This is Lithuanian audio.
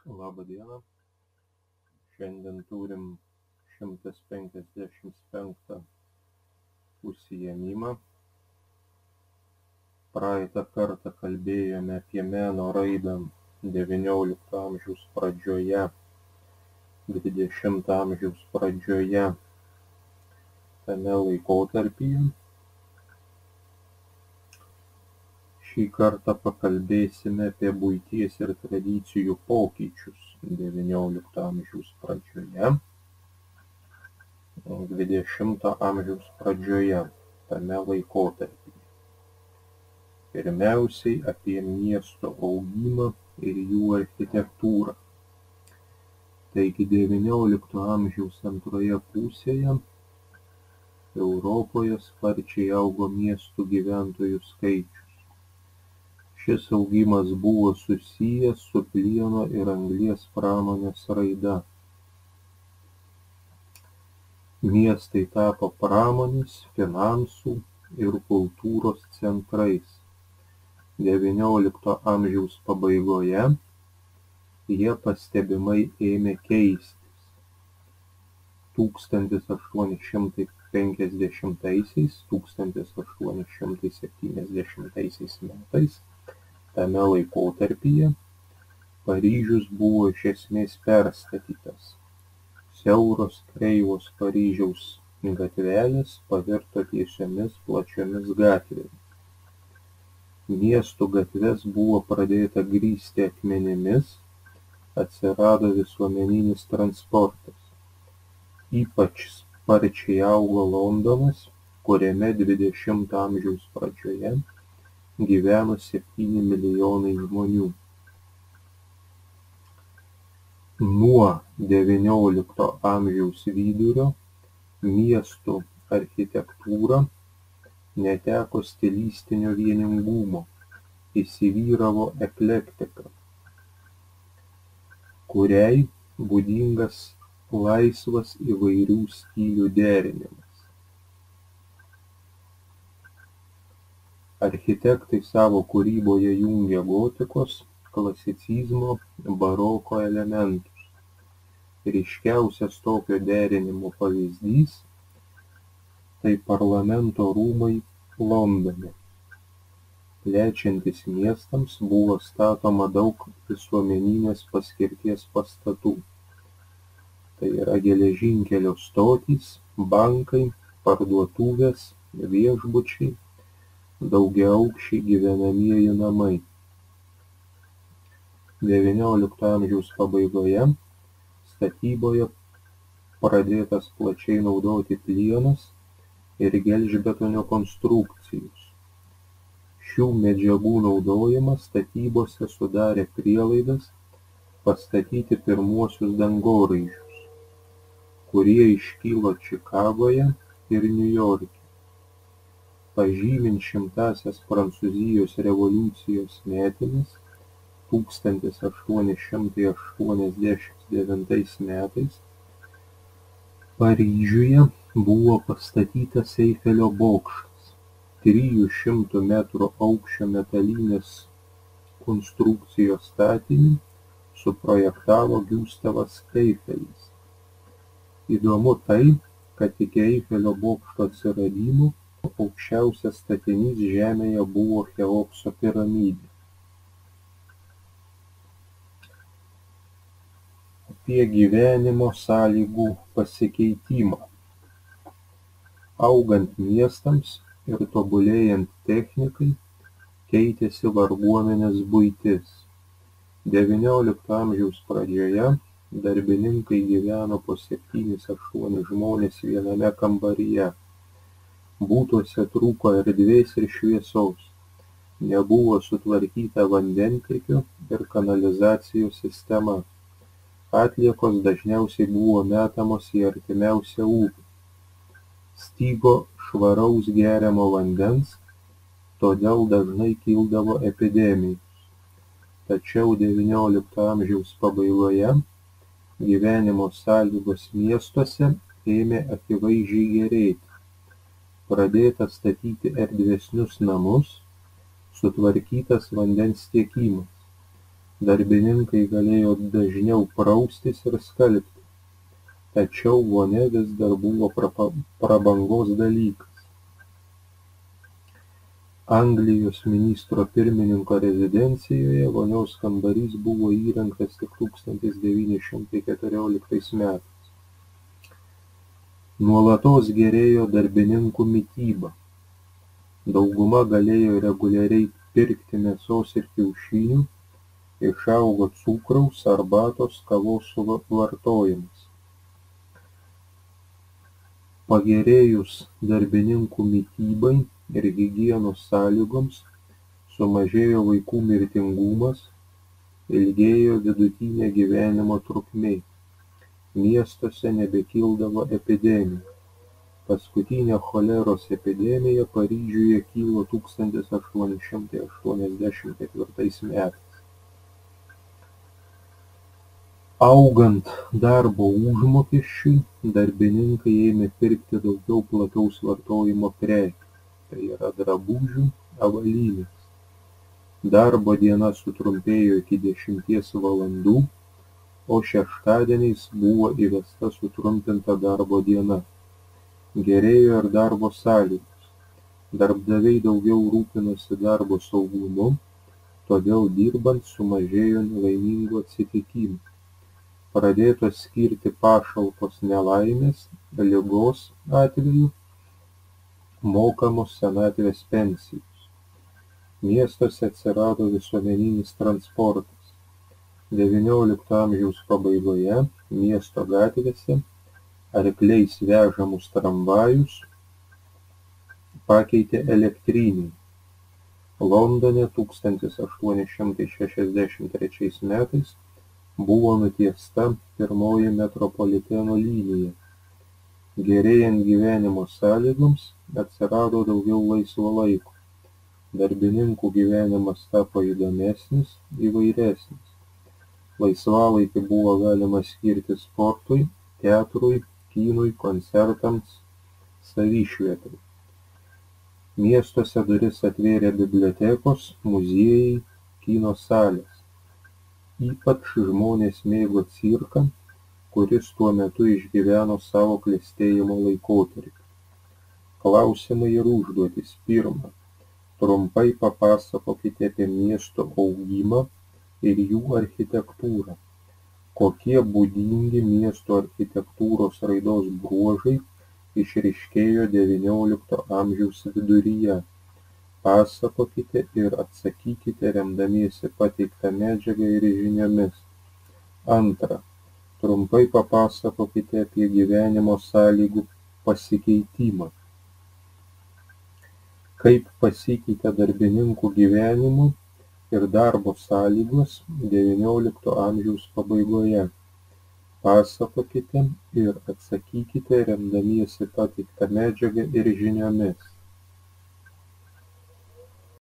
Labą dieną. Šiandien turim 155 užsiėmimą. Praeitą kartą kalbėjome apie meno raidą XIX amžiaus pradžioje, XX amžiaus pradžioje, tame laikotarpyje. Šį kartą pakalbėsime apie buities ir tradicijų pokyčius XIX amžiaus pradžioje, XX amžiaus pradžioje, tame laikotarpyje. Pirmiausiai apie miesto augimą ir jų architektūrą. Taigi XIX amžiaus antroje pusėje Europoje sparčiai augo miestų gyventojų skaičius. Šis augimas buvo susijęs su plieno ir anglies pramonės raida. Miestai tapo pramonės, finansų ir kultūros centrais. XIX amžiaus pabaigoje jie pastebimai ėmė keistis. 1850–1870 metais tame laikotarpyje Paryžius buvo iš esmės perstatytas. Siauros kreivos Paryžiaus gatvelės pavirto tiesiomis plačiomis gatvėmis. Miestų gatves buvo pradėta grįsti akmenimis, atsirado visuomeninis transportas. Ypač sparčiai augo Londonas, kuriame XX amžiaus pradžioje gyveno 7 milijonai žmonių. Nuo XIX amžiaus vidurio miestų architektūra neteko stilistinio vieningumo, įsivyravo eklektika, kuriai būdingas laisvas įvairių stilių derinimas. Architektai savo kūryboje jungė gotikos, klasicizmo, baroko elementus. Ryškiausias tokio derinimo pavyzdys tai parlamento rūmai Londone. Plečiantis miestams buvo statoma daug visuomeninės paskirties pastatų. Tai yra geležinkelio stotys, bankai, parduotuvės, viešbučiai, daugiaaukščiai gyvenamieji namai. XIX amžiaus pabaigoje statyboje pradėtas plačiai naudoti plienas ir gelžbetonio konstrukcijos. Šių medžiagų naudojimas statybose sudarė prielaidas pastatyti pirmuosius dangoraižius, kurie iškilo Čikagoje ir Niujorke. Pažymint 100-asias Prancūzijos revoliucijos metines 1889 metais Paryžiuje buvo pastatytas Eifelio bokštas. 300 metrų aukščio metalinės konstrukcijos statinį suprojektavo Gustavas Eifelis. Įdomu tai, kad iki Eifelio bokšto atsiradimo aukščiausias statinys žemėje buvo Cheopso piramidė. Apie gyvenimo sąlygų pasikeitimą. Augant miestams ir tobulėjant technikai, keitėsi varguomenės buitis. XIX amžiaus pradžioje darbininkai gyveno po 7–8 žmones viename kambaryje. Būtuose trūko erdvės ir šviesos. Nebuvo sutvarkyta vandentiekio ir kanalizacijos sistema. Atliekos dažniausiai buvo metamos į artimiausią upę. Stygo švaraus geriamo vandens, todėl dažnai kildavo epidemijos. Tačiau XIX amžiaus pabaigoje gyvenimo sąlygos miestuose ėmė akivaizdžiai gerėti. Pradėta statyti erdvesnius namus, sutvarkytas vandens tiekimas. Darbininkai galėjo dažniau praustis ir skalbti, tačiau vonia vis dar buvo prabangos dalykas. Anglijos ministro pirmininko rezidencijoje vonios kambarys buvo įrengtas tik 1914 metais. Nuolatos gerėjo darbininkų mityba. Dauguma galėjo reguliariai pirkti mėsos ir kiaušinių, išaugo cukraus, arbatos, kavos suvartojimas. Pagerėjus darbininkų mitybai ir higienos sąlygoms sumažėjo vaikų mirtingumas, ilgėjo vidutinė gyvenimo trukmė, miestuose nebekildavo epidemijų. Paskutinė choleros epidemija Paryžiuje kilo 1884 metais. Augant darbo užmokesčiui, darbininkai ėmė pirkti daugiau plataus vartojimo prekių, tai yra drabužių, avalynės. Darbo diena sutrumpėjo iki 10 valandų, o šeštadieniais buvo įvesta sutrumpinta darbo diena. Gerėjo ir darbo sąlygos. Darbdaviai daugiau rūpinosi darbo saugumu, todėl dirbant sumažėjo nelaimingų atsitikimų. Pradėtos skirti pašalpos nelaimės, ligos atveju, mokamos senatvės pensijos. Miestuose atsirado visuomeninis transportas. XIX amžiaus pabaigoje miesto gatvėse arkliais vežamus tramvajus pakeitė elektriniai. Londone 1863 metais buvo nutiesta pirmoji metropoliteno linija. Gerėjant gyvenimo sąlygoms atsirado daugiau laisvo laiko. Darbininkų gyvenimas tapo įdomesnis, įvairesnis. Laisvalaikį buvo galima skirti sportui, teatrui, kinui, koncertams, savišvietai. Miestuose duris atvėrė bibliotekos, muziejai, kino salės. Ypač žmonės mėgo cirką, kuris tuo metu išgyveno savo klestėjimo laikotarpį. Klausimai ir užduotys. Pirma, trumpai papasakokite apie miesto augimą ir jų architektūrą. Kokie būdingi miesto architektūros raidos bruožai išryškėjo XIX amžiaus viduryje? Pasakokite ir atsakykite remdamiesi pateiktą medžiagą ir žiniomis. Antra, trumpai papasakokite apie gyvenimo sąlygų pasikeitimą. Kaip pasikeitė darbininkų gyvenimo ir darbo sąlygos XIX amžiaus pabaigoje. Pasakokite ir atsakykite remdamiesi pateiktą medžiagą ir žiniomis.